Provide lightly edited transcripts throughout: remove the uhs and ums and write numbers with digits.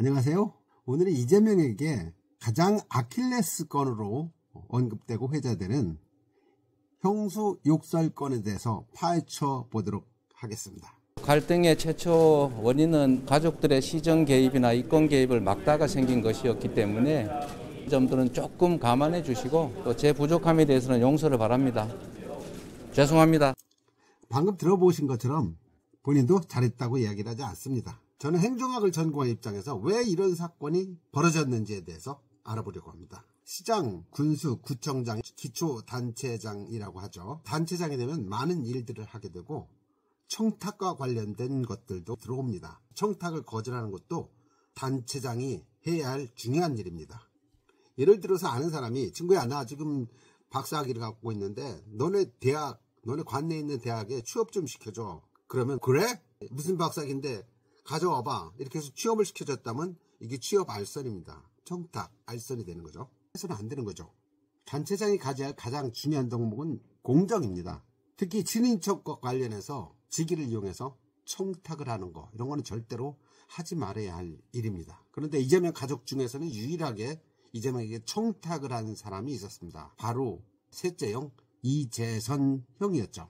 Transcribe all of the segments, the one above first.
안녕하세요. 오늘은 이재명에게 가장 아킬레스건으로 언급되고 회자되는 형수 욕설건에 대해서 파헤쳐 보도록 하겠습니다. 갈등의 최초 원인은 가족들의 시정 개입이나 이권 개입을 막다가 생긴 것이었기 때문에 이 점들은 조금 감안해 주시고 또 제 부족함에 대해서는 용서를 바랍니다. 죄송합니다. 방금 들어보신 것처럼 본인도 잘했다고 이야기를 하지 않습니다. 저는 행정학을 전공한 입장에서 왜 이런 사건이 벌어졌는지에 대해서 알아보려고 합니다. 시장, 군수, 구청장, 기초단체장이라고 하죠. 단체장이 되면 많은 일들을 하게 되고 청탁과 관련된 것들도 들어옵니다. 청탁을 거절하는 것도 단체장이 해야 할 중요한 일입니다. 예를 들어서 아는 사람이 친구야 나 지금 박사학위를 갖고 있는데 너네 관내에 있는 대학에 취업 좀 시켜줘. 그러면 그래? 무슨 박사학위인데 가져와봐. 이렇게 해서 취업을 시켜줬다면 이게 취업 알선입니다. 청탁, 알선이 되는 거죠. 해서는 안 되는 거죠. 단체장이 가져야 할 가장 중요한 덕목은 공정입니다. 특히 친인척과 관련해서 직위를 이용해서 청탁을 하는 거 이런 거는 절대로 하지 말아야 할 일입니다. 그런데 이재명 가족 중에서는 유일하게 이재명에게 청탁을 하는 사람이 있었습니다. 바로 셋째 형 이재선 형이었죠.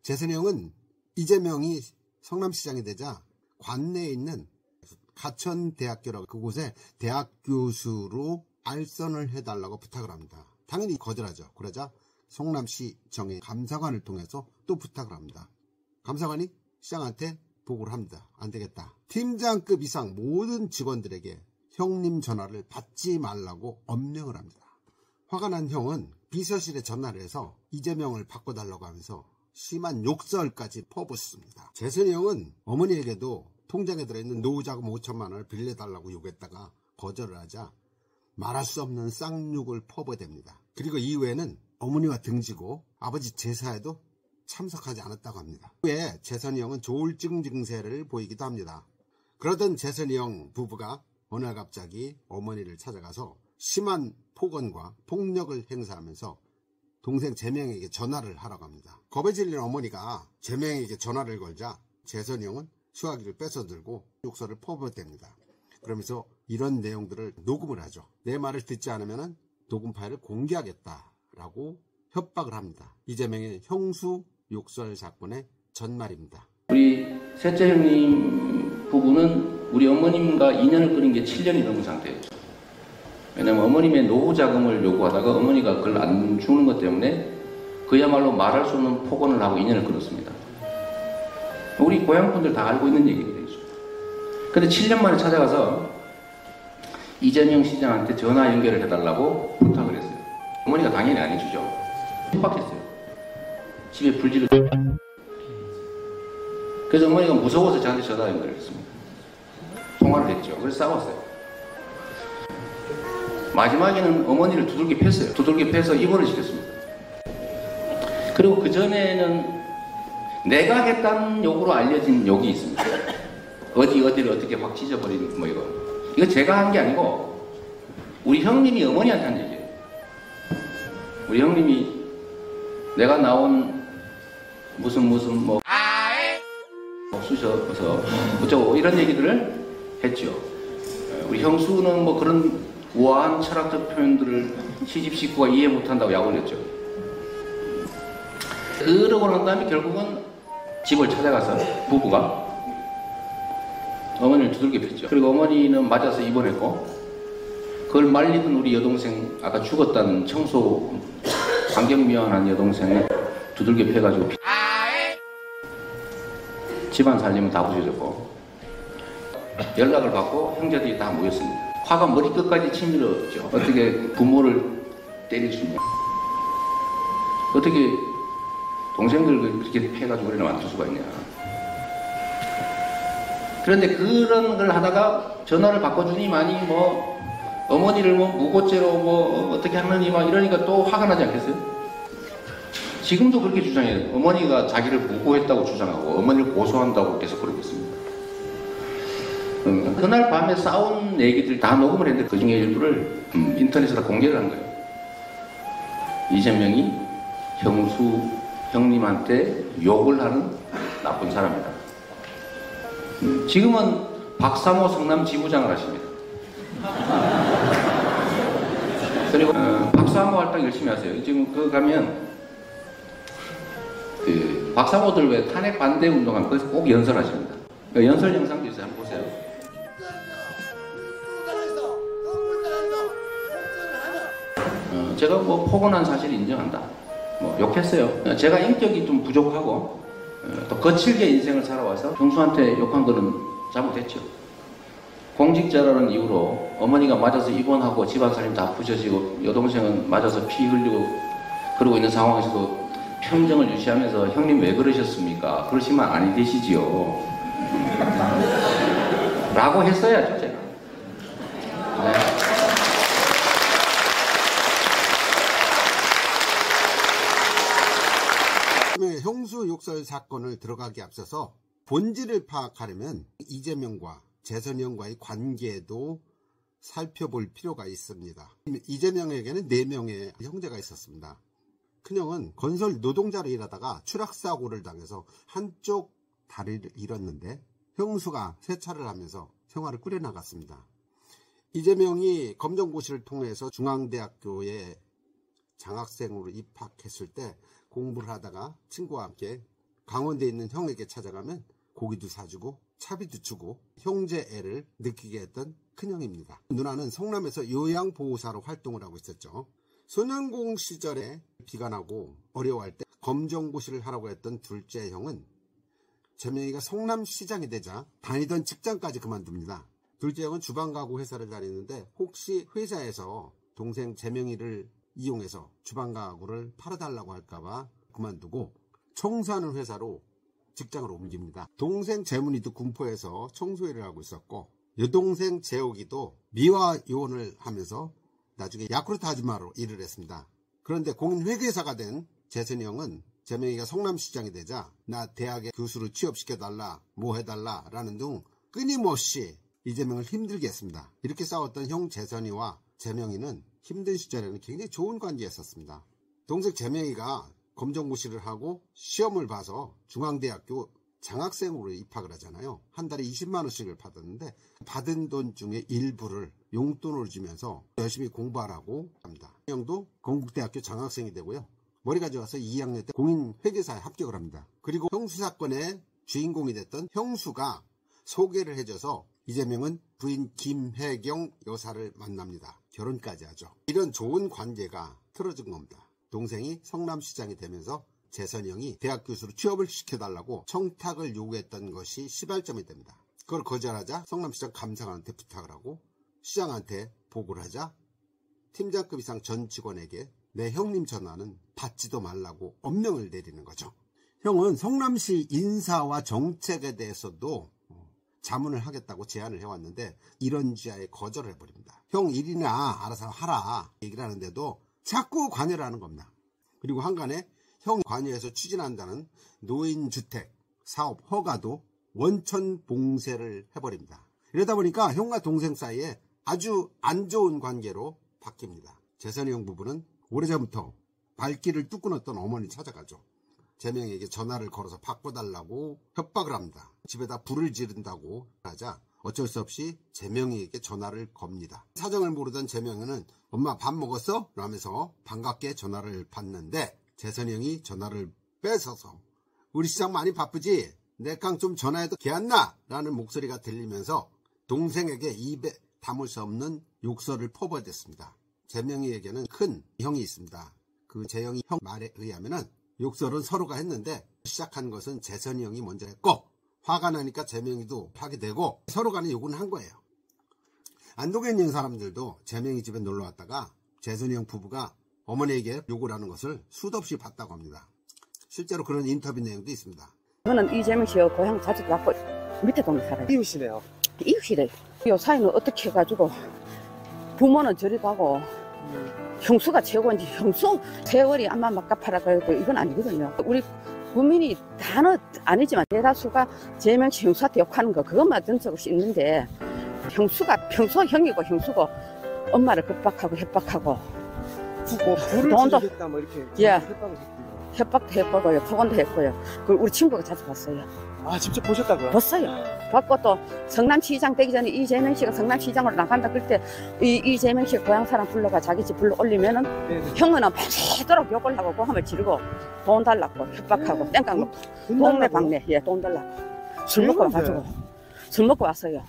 재선 형은 이재명이 성남시장이 되자 관내에 있는 가천대학교라고 그곳에 대학 교수로 알선을 해달라고 부탁을 합니다. 당연히 거절하죠. 그러자 성남시정의 감사관을 통해서 또 부탁을 합니다. 감사관이 시장한테 보고를 합니다. 안 되겠다. 팀장급 이상 모든 직원들에게 형님 전화를 받지 말라고 엄명을 합니다. 화가 난 형은 비서실에 전화를 해서 이재명을 바꿔달라고 하면서 심한 욕설까지 퍼붓습니다. 재선이 형은 어머니에게도 통장에 들어있는 노후자금 5천만 원을 빌려달라고 요구했다가 거절을 하자 말할 수 없는 쌍욕을 퍼부어댑니다. 그리고 이후에는 어머니와 등지고 아버지 제사에도 참석하지 않았다고 합니다. 후에 재선이 형은 조울증 증세를 보이기도 합니다. 그러던 재선이 형 부부가 어느 날 갑자기 어머니를 찾아가서 심한 폭언과 폭력을 행사하면서 동생 재명에게 전화를 하라고 합니다. 겁에 질린 어머니가 재명에게 전화를 걸자 재선이 형은 수화기를 뺏어들고 욕설을 퍼부어댑니다. 그러면서 이런 내용들을 녹음을 하죠. 내 말을 듣지 않으면 녹음 파일을 공개하겠다라고 협박을 합니다. 이재명의 형수 욕설 사건의 전말입니다. 우리 셋째 형님 부부는 우리 어머님과 인연을 끊은 게 7년이 넘은 상태였죠. 왜냐하면 어머님의 노후 자금을 요구하다가 어머니가 그걸 안 주는 것 때문에 그야말로 말할 수 없는 폭언을 하고 인연을 끊었습니다. 우리 고향분들 다 알고 있는 얘기거든요. 근데 7년 만에 찾아가서 이재명 시장한테 전화 연결을 해달라고 부탁을 했어요. 어머니가 당연히 안 해주죠. 협박했어요. 집에 불지를. 그래서 어머니가 무서워서 저한테 전화 연결을 했습니다. 통화를 했죠. 그래서 싸웠어요. 마지막에는 어머니를 두들겨 팼어요. 두들겨 패서 입원을 시켰습니다. 그리고 그 전에는 내가 했다는 욕으로 알려진 욕이 있습니다. 어디를 어떻게 확 찢어버린 뭐 이거 제가 한 게 아니고 우리 형님이 어머니한테 한 얘기예요. 우리 형님이 내가 나온 무슨 뭐 쑤셔서 어쩌고 이런 얘기들을 했죠. 우리 형수는 뭐 그런 우아한 철학적 표현들을 시집 식구가 이해 못한다고 야구를 했죠. 그러고 난 다음에 결국은 집을 찾아가서 부부가 어머니를 두들겨 팼죠. 그리고 어머니는 맞아서 입원했고 그걸 말리던 우리 여동생 아까 죽었다는 청소 환경미화한 여동생을 두들겨 패가지고 집안 살림은 다 부셔졌고 연락을 받고 형제들이 다 모였습니다. 화가 머리끝까지 치밀었죠. 어떻게 부모를 때릴 수 있냐. 어떻게 동생들 그렇게 패가지고 우리를 만들 수가 있냐. 그런데 그런 걸 하다가 전화를 바꿔주니만이 뭐 어머니를 뭐 무고죄로 뭐 어떻게 하느니 막 이러니까 또 화가 나지 않겠어요? 지금도 그렇게 주장해요. 어머니가 자기를 무고했다고 주장하고 어머니를 고소한다고 계속 그러고 있습니다. 그날 밤에 싸운 얘기들 다 녹음을 했는데 그 중에 일부를 인터넷에다 공개를 한 거예요. 이재명이 형님한테 욕을 하는 나쁜 사람이다. 지금은 박사모 성남 지부장을 하십니다. 그리고 박사모 활동 열심히 하세요. 지금 그 가면 그 박사모들 왜 탄핵 반대 운동하면 거기서 꼭 연설하십니다. 그 연설 영상도 있어요. 한번 보세요. 제가 뭐 포근한 사실 인정한다. 뭐 욕했어요. 제가 인격이 좀 부족하고 또 거칠게 인생을 살아와서 형수한테 욕한 거는 잘못했죠. 공직자라는 이유로 어머니가 맞아서 입원하고 집안 살림 다 부셔지고 여동생은 맞아서 피 흘리고 그러고 있는 상황에서도 평정을 유지하면서 형님 왜 그러셨습니까? 그러시면 아니 되시지요. 라고 했어야죠, 제가. 네. 형수 욕설 사건을 들어가기 앞서서 본질을 파악하려면 이재명과 재선형과의 관계도 살펴볼 필요가 있습니다. 이재명에게는 4명의 형제가 있었습니다. 큰형은 건설 노동자로 일하다가 추락사고를 당해서 한쪽 다리를 잃었는데 형수가 세차를 하면서 생활을 꾸려나갔습니다. 이재명이 검정고시를 통해서 중앙대학교에 장학생으로 입학했을 때 공부를 하다가 친구와 함께 강원대에 있는 형에게 찾아가면 고기도 사주고 차비도 주고 형제 애를 느끼게 했던 큰형입니다. 누나는 성남에서 요양보호사로 활동을 하고 있었죠. 소년공 시절에 비가 나고 어려워할 때 검정고시를 하라고 했던 둘째 형은 재명이가 성남시장이 되자 다니던 직장까지 그만둡니다. 둘째 형은 주방가구 회사를 다니는데 혹시 회사에서 동생 재명이를 이용해서 주방가구를 팔아달라고 할까봐 그만두고 청소하는 회사로 직장을 옮깁니다. 동생 재문이도 군포에서 청소일을 하고 있었고 여동생 재옥이도 미화 요원을 하면서 나중에 야쿠르트 아줌마로 일을 했습니다. 그런데 공인회계사가 된 재선이 형은 재명이가 성남시장이 되자 나 대학에 교수로 취업시켜달라 뭐 해달라 라는 등 끊임없이 이재명을 힘들게 했습니다. 이렇게 싸웠던 형 재선이와 재명이는 힘든 시절에는 굉장히 좋은 관계였었습니다. 동생 재명이가 검정고시를 하고 시험을 봐서 중앙대학교 장학생으로 입학을 하잖아요. 한 달에 20만 원씩을 받았는데 받은 돈 중에 일부를 용돈으로 주면서 열심히 공부하라고 합니다. 형도 건국대학교 장학생이 되고요. 머리가 좋아서 2학년 때 공인회계사에 합격을 합니다. 그리고 형수 사건의 주인공이 됐던 형수가 소개를 해줘서 이재명은 부인 김혜경 여사를 만납니다. 결혼까지 하죠. 이런 좋은 관계가 틀어진 겁니다. 동생이 성남시장이 되면서 재선이 형이 대학 교수로 취업을 시켜달라고 청탁을 요구했던 것이 시발점이 됩니다. 그걸 거절하자 성남시장 감사관한테 부탁을 하고 시장한테 보고를 하자 팀장급 이상 전 직원에게 내 형님 전화는 받지도 말라고 엄명을 내리는 거죠. 형은 성남시 인사와 정책에 대해서도 자문을 하겠다고 제안을 해왔는데 이런 지하에 거절을 해버립니다. 형 일이나 알아서 하라 얘기를 하는데도 자꾸 관여를 하는 겁니다. 그리고 한간에 형 관여해서 추진한다는 노인주택 사업 허가도 원천 봉쇄를 해버립니다. 이러다 보니까 형과 동생 사이에 아주 안 좋은 관계로 바뀝니다. 재선이 형 부부는 오래전부터 발길을 뚝 끊었던 어머니 찾아가죠. 재명에게 전화를 걸어서 바꿔달라고 협박을 합니다. 집에다 불을 지른다고 하자 어쩔 수 없이 재명이에게 전화를 겁니다. 사정을 모르던 재명이는 엄마 밥 먹었어? 라면서 반갑게 전화를 받는데 재선이 형이 전화를 뺏어서 우리 시장 많이 바쁘지? 내깡 좀 전화해도 개안나? 라는 목소리가 들리면서 동생에게 입에 담을 수 없는 욕설을 퍼부어댔습니다. 재명이에게는 큰 형이 있습니다. 그 재영이 형 말에 의하면은 욕설은 서로가 했는데 시작한 것은 재선이 형이 먼저 했고 화가 나니까 재명이도 하게 되고 서로 간에 욕은 한 거예요. 안동에 있는 사람들도 재명이 집에 놀러 왔다가 재선이 형 부부가 어머니에게 욕을 하는 것을 수도 없이 봤다고 합니다. 실제로 그런 인터뷰 내용도 있습니다. 저는 이재명 씨의 고향 자주 왔고 밑에 동네 살아요. 이웃이네요. 이웃이래. 요 사이는 어떻게 해가지고 부모는 저리 가고 형수가 최고인지 형수 세월이 아마 막가파라 그래도 이건 아니거든요. 우리 국민이 다는 아니지만 대다수가 재명 씨 형수한테 욕하는 거 그것만 전적으로 있는데 형수가 평소 형이고 형수고 엄마를 급박하고 협박하고 뭐 불을 지르겠다 뭐 이렇게 예. 협박을 했군요. 협박도 했고요, 폭언도 했고요. 그걸 우리 친구가 자주 봤어요. 아, 직접 보셨다고요? 봤어요. 봤고 또 성남시장 되기 전에 이재명 씨가 성남시장으로 나간다 그때 이재명 씨 고향 사람 불러가 자기 집 불러 올리면은 네네. 형은 밤새도록 욕을 하고 고함을 지르고 돈 달라고 협박하고 땡깡 놓고 돈 동네 달라고요? 방네 예, 돈 달라고 술 먹고 그런데. 와가지고 술 먹고 왔어요.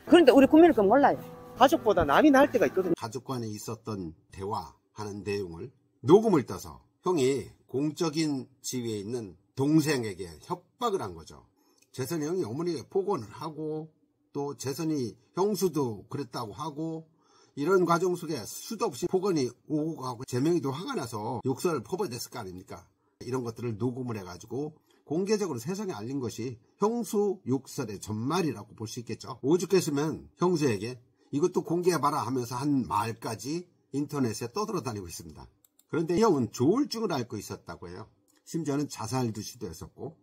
그런데 우리 국민은 그건 몰라요. 가족보다 남이 나을 때가 있거든요. 가족 간에 있었던 대화하는 내용을 녹음을 떠서 형이 공적인 지위에 있는 동생에게 협박을 한 거죠. 재선이 형이 어머니에게 폭언을 하고 또 재선이 형수도 그랬다고 하고 이런 과정 속에 수도 없이 폭언이 오고 가고 재명이도 화가 나서 욕설을 퍼부어댔을 거 아닙니까? 이런 것들을 녹음을 해가지고 공개적으로 세상에 알린 것이 형수 욕설의 전말이라고 볼 수 있겠죠. 오죽했으면 형수에게 이것도 공개해봐라 하면서 한 말까지 인터넷에 떠돌아다니고 있습니다. 그런데 형은 조울증을 앓고 있었다고 해요. 심지어는 자살도 시도했었고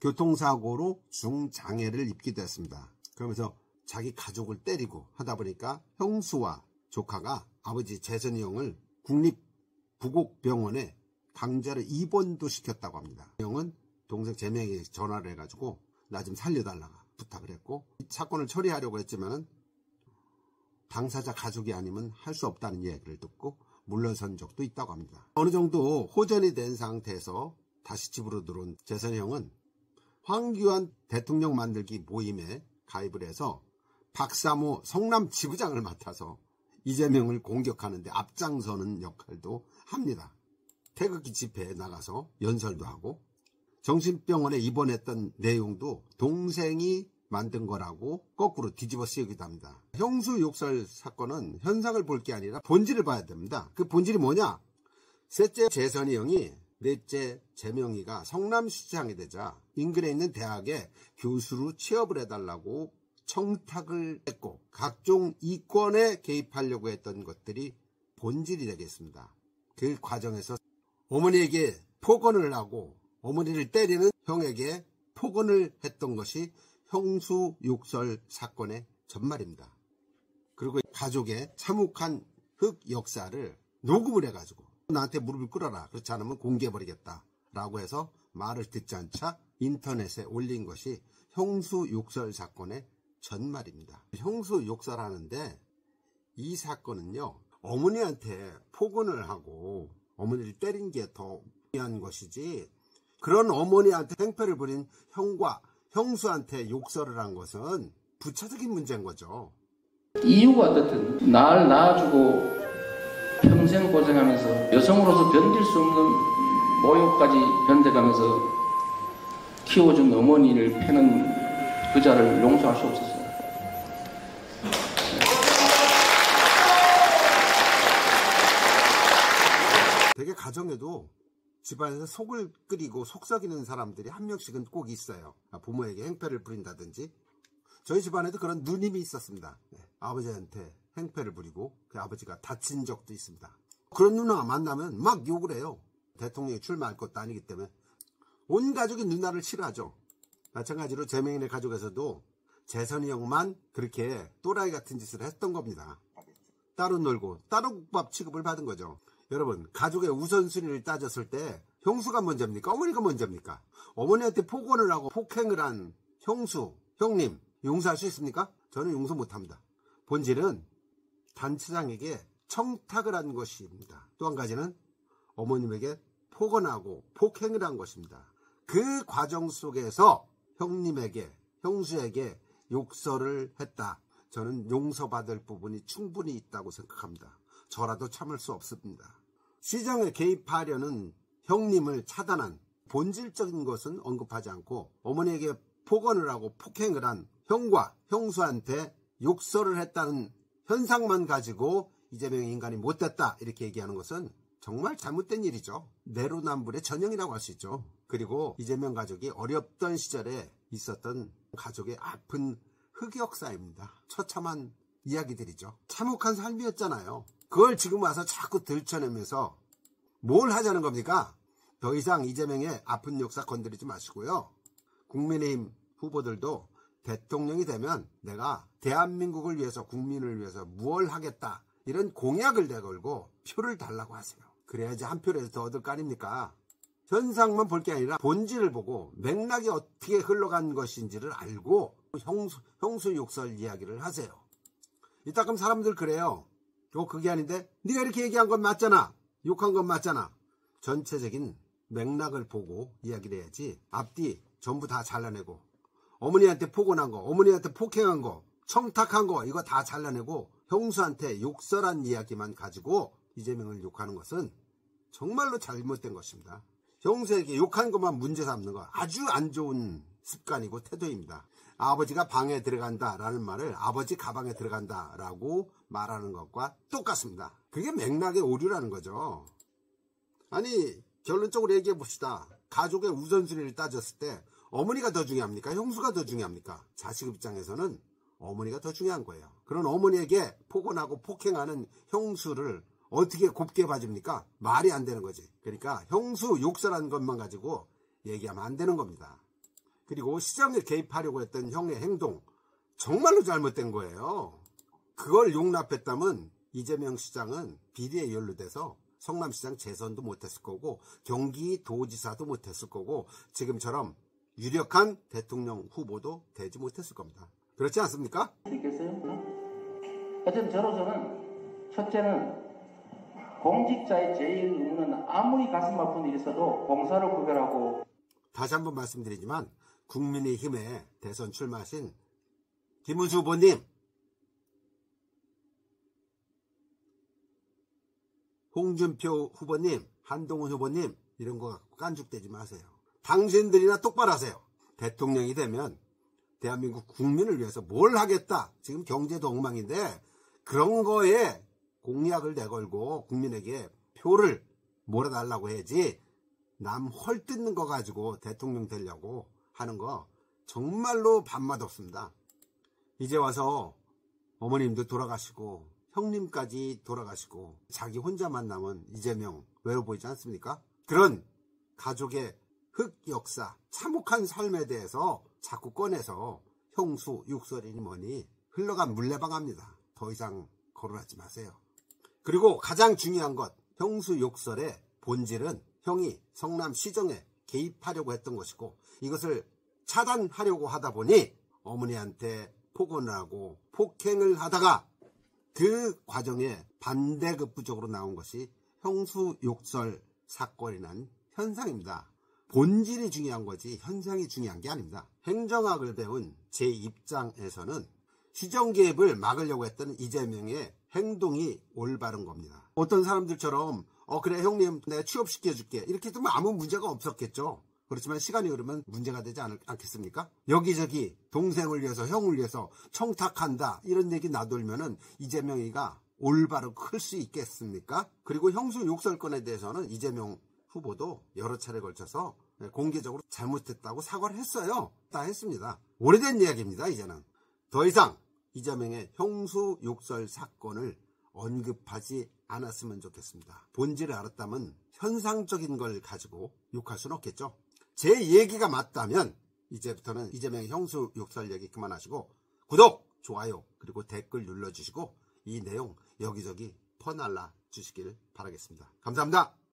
교통사고로 중장애를 입기도 했습니다. 그러면서 자기 가족을 때리고 하다 보니까 형수와 조카가 아버지 재선이 형을 국립부곡병원에 강제로 입원도 시켰다고 합니다. 형은 동생 재명에게 전화를 해가지고 나 좀 살려달라고 부탁을 했고 사건을 처리하려고 했지만 당사자 가족이 아니면 할 수 없다는 얘기를 듣고 물러선 적도 있다고 합니다. 어느 정도 호전이 된 상태에서 다시 집으로 들어온 재선이 형은 황교안 대통령 만들기 모임에 가입을 해서 박사모 성남 지부장을 맡아서 이재명을 공격하는 데 앞장서는 역할도 합니다. 태극기 집회에 나가서 연설도 하고 정신병원에 입원했던 내용도 동생이 만든 거라고 거꾸로 뒤집어 쓰이기도 합니다. 형수 욕설 사건은 현상을 볼 게 아니라 본질을 봐야 됩니다. 그 본질이 뭐냐? 셋째 재선이 형이, 넷째 재명이가 성남시장이 되자 인근에 있는 대학에 교수로 취업을 해달라고 청탁을 했고 각종 이권에 개입하려고 했던 것들이 본질이 되겠습니다. 그 과정에서 어머니에게 폭언을 하고 어머니를 때리는 형에게 폭언을 했던 것이 형수 욕설 사건의 전말입니다. 그리고 가족의 참혹한 흑 역사를 녹음을 해가지고 나한테 무릎을 꿇어라, 그렇지 않으면 공개해버리겠다 라고 해서 말을 듣지 않자 인터넷에 올린 것이 형수 욕설 사건의 전말입니다. 형수 욕설하는데 이 사건은요, 어머니한테 폭언을 하고 어머니를 때린 게 더 중요한 것이지, 그런 어머니한테 행패를 부린 형과 형수한테 욕설을 한 것은 부차적인 문제인 거죠. 이유가 어떻든 날 낳아주고 평생 고생하면서 여성으로서 견딜 수 없는 모욕까지 견뎌가면서 키워준 어머니를 패는 그 자를 용서할 수 없었어요. 되게 가정에도 집안에서 속을 끓이고 속썩이는 사람들이 한 명씩은 꼭 있어요. 부모에게 행패를 부린다든지. 저희 집안에도 그런 누님이 있었습니다. 아버지한테 행패를 부리고 그 아버지가 다친 적도 있습니다. 그런 누나 만나면 막 욕을 해요. 대통령이 출마할 것도 아니기 때문에. 온 가족이 누나를 싫어하죠. 마찬가지로 재명이네 가족에서도 재선이 형만 그렇게 또라이 같은 짓을 했던 겁니다. 따로 놀고 따로 국밥 취급을 받은 거죠. 여러분, 가족의 우선순위를 따졌을 때 형수가 먼저입니까? 어머니가 먼저입니까? 어머니한테 폭언을 하고 폭행을 한 형수, 형님 용서할 수 있습니까? 저는 용서 못합니다. 본질은 단체장에게 청탁을 한 것입니다. 또 한 가지는 어머님에게 폭언하고 폭행을 한 것입니다. 그 과정 속에서 형님에게, 형수에게 욕설을 했다. 저는 용서받을 부분이 충분히 있다고 생각합니다. 저라도 참을 수 없습니다. 시정에 개입하려는 형님을 차단한 본질적인 것은 언급하지 않고 어머니에게 폭언을 하고 폭행을 한 형과 형수한테 욕설을 했다는 현상만 가지고 이재명 인간이 못됐다 이렇게 얘기하는 것은 정말 잘못된 일이죠. 내로남불의 전형이라고 할 수 있죠. 그리고 이재명 가족이 어렵던 시절에 있었던 가족의 아픈 흑역사입니다. 처참한 이야기들이죠. 참혹한 삶이었잖아요. 그걸 지금 와서 자꾸 들춰내면서 뭘 하자는 겁니까? 더 이상 이재명의 아픈 역사 건드리지 마시고요. 국민의힘 후보들도 대통령이 되면 내가 대한민국을 위해서, 국민을 위해서 무엇을 하겠다, 이런 공약을 내걸고 표를 달라고 하세요. 그래야지 한 표라도 더 얻을 거 아닙니까? 현상만 볼 게 아니라 본질을 보고 맥락이 어떻게 흘러간 것인지를 알고 형수 욕설 이야기를 하세요. 이따금 사람들 그래요. 그게 아닌데 네가 이렇게 얘기한 건 맞잖아. 욕한 건 맞잖아. 전체적인 맥락을 보고 이야기를 해야지 앞뒤 전부 다 잘라내고 어머니한테 폭언한 거, 어머니한테 폭행한 거, 청탁한 거 이거 다 잘라내고 형수한테 욕설한 이야기만 가지고 이재명을 욕하는 것은 정말로 잘못된 것입니다. 형수에게 욕한 것만 문제 삼는 거 아주 안 좋은 습관이고 태도입니다. 아버지가 방에 들어간다라는 말을 아버지 가방에 들어간다라고 말하는 것과 똑같습니다. 그게 맥락의 오류라는 거죠. 아니 결론적으로 얘기해 봅시다. 가족의 우선순위를 따졌을 때 어머니가 더 중요합니까? 형수가 더 중요합니까? 자식 입장에서는 어머니가 더 중요한 거예요. 그런 어머니에게 폭언하고 폭행하는 형수를 어떻게 곱게 봐줍니까? 말이 안 되는 거지. 그러니까 형수 욕설한 것만 가지고 얘기하면 안 되는 겁니다. 그리고 시장에 개입하려고 했던 형의 행동 정말로 잘못된 거예요. 그걸 용납했다면 이재명 시장은 비리에 연루돼서 성남시장 재선도 못했을 거고 경기도지사도 못했을 거고 지금처럼 유력한 대통령 후보도 되지 못했을 겁니다. 그렇지 않습니까? 어쨌든 저로서는 첫째는 공직자의 제일 의무는 아무리 가슴 아픈 일이 있어도 봉사를 구별하고 다시 한번 말씀드리지만 국민의힘에 대선 출마하신 김문수 후보님 홍준표 후보님 한동훈 후보님 이런 거 갖고 깐죽대지 마세요. 당신들이나 똑바로 하세요. 대통령이 되면 대한민국 국민을 위해서 뭘 하겠다. 지금 경제도 엉망인데 그런 거에 공약을 내걸고 국민에게 표를 몰아달라고 해야지 남 헐뜯는 거 가지고 대통령 되려고 하는 거 정말로 밥맛 없습니다. 이제 와서 어머님도 돌아가시고 형님까지 돌아가시고 자기 혼자만 남은 이재명 외로워 보이지 않습니까? 그런 가족의 흑역사 참혹한 삶에 대해서 자꾸 꺼내서 형수 욕설이니 뭐니 흘러간 물레방아입니다. 더 이상 거론하지 마세요. 그리고 가장 중요한 것 형수 욕설의 본질은 형이 성남시정에 개입하려고 했던 것이고 이것을 차단하려고 하다 보니 어머니한테 폭언을 하고 폭행을 하다가 그 과정에 반대급부적으로 나온 것이 형수 욕설 사건이 난 현상입니다. 본질이 중요한 거지 현상이 중요한 게 아닙니다. 행정학을 배운 제 입장에서는 시정 개입을 막으려고 했던 이재명의 행동이 올바른 겁니다. 어떤 사람들처럼 그래 형님 내가 취업시켜줄게 이렇게 되면 아무 문제가 없었겠죠. 그렇지만 시간이 흐르면 문제가 되지 않겠습니까? 여기저기 동생을 위해서 형을 위해서 청탁한다 이런 얘기 놔둘면은 이재명이가 올바로 클 수 있겠습니까? 그리고 형수 욕설건에 대해서는 이재명 후보도 여러 차례 걸쳐서 공개적으로 잘못했다고 사과를 했어요. 다 했습니다. 오래된 이야기입니다. 이제는 더 이상 이재명의 형수 욕설 사건을 언급하지 않았으면 좋겠습니다. 본질을 알았다면 현상적인 걸 가지고 욕할 수는 없겠죠. 제 얘기가 맞다면 이제부터는 이재명의 형수 욕설 얘기 그만하시고 구독, 좋아요 그리고 댓글 눌러주시고 이 내용 여기저기 퍼날라 주시길 바라겠습니다. 감사합니다.